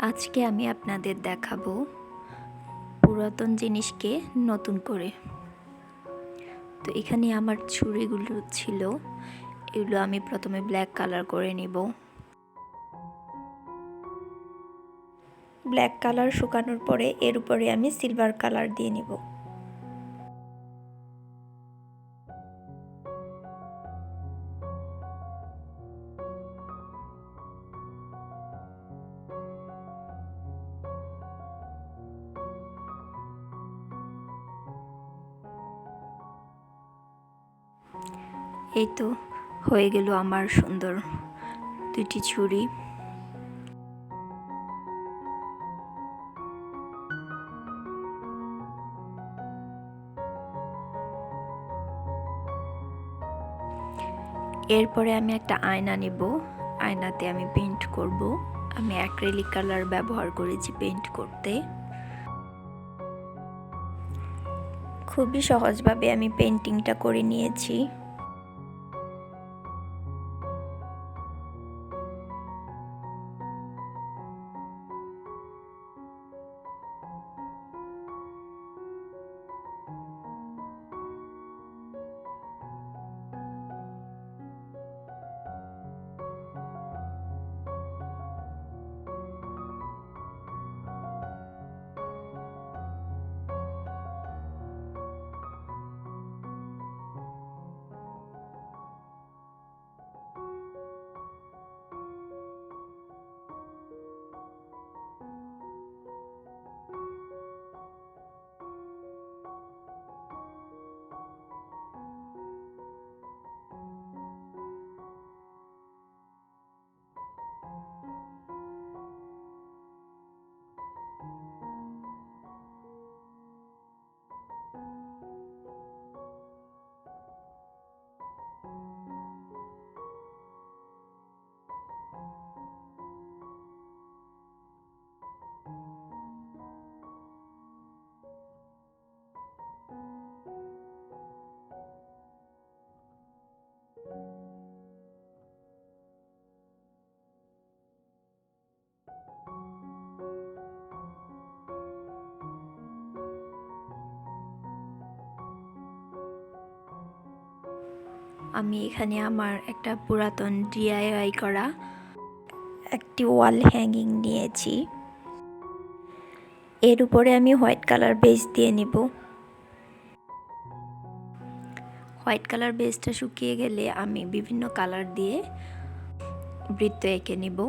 আজকে আমি আপনাদের দেখাবো পুরাতন জিনিসকে নতুন করে। তো এখানে আমার ছুরিগুলো ছিল, এগুলো আমি প্রথমে ব্ল্যাক কালার করে নিব। ব্ল্যাক কালার শুকানোর পরে এর উপরে আমি সিলভার কালার দিয়ে নিব। এই তো হয়ে গেল আমার সুন্দর দুটি ছুরি। এরপরে আমি একটা আয়না নেব, আয়নাতে আমি পেইন্ট করব। আমি অ্যাক্রিলিক কালার ব্যবহার করেছি পেইন্ট করতে। খুবই সহজভাবে আমি পেইন্টিংটা করে নিয়েছি। আমি এখানে আমার একটা পুরাতন ডিআইওয়াই করা একটি ওয়াল হ্যাঙ্গিং নিয়েছি। এর উপরে আমি হোয়াইট কালার বেস দিয়ে নিব। হোয়াইট কালার বেসটা শুকিয়ে গেলে আমি বিভিন্ন কালার দিয়ে বৃত্ত এঁকে নিব।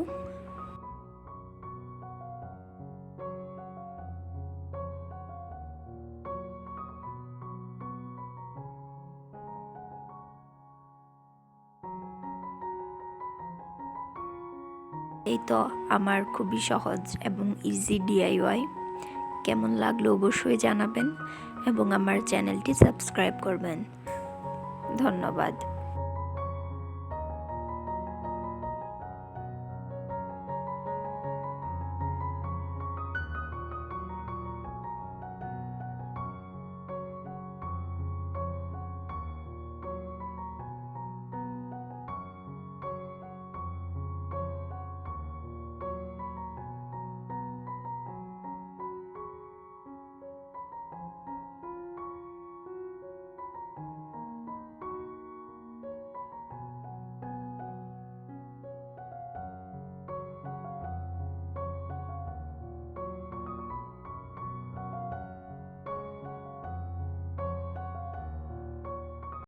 এই তো আমার খুবই সহজ এবং ইজি ডিআইওয়াই। কেমন লাগলো অবশ্যই জানাবেন এবং আমার চ্যানেলটি সাবস্ক্রাইব করবেন। ধন্যবাদ।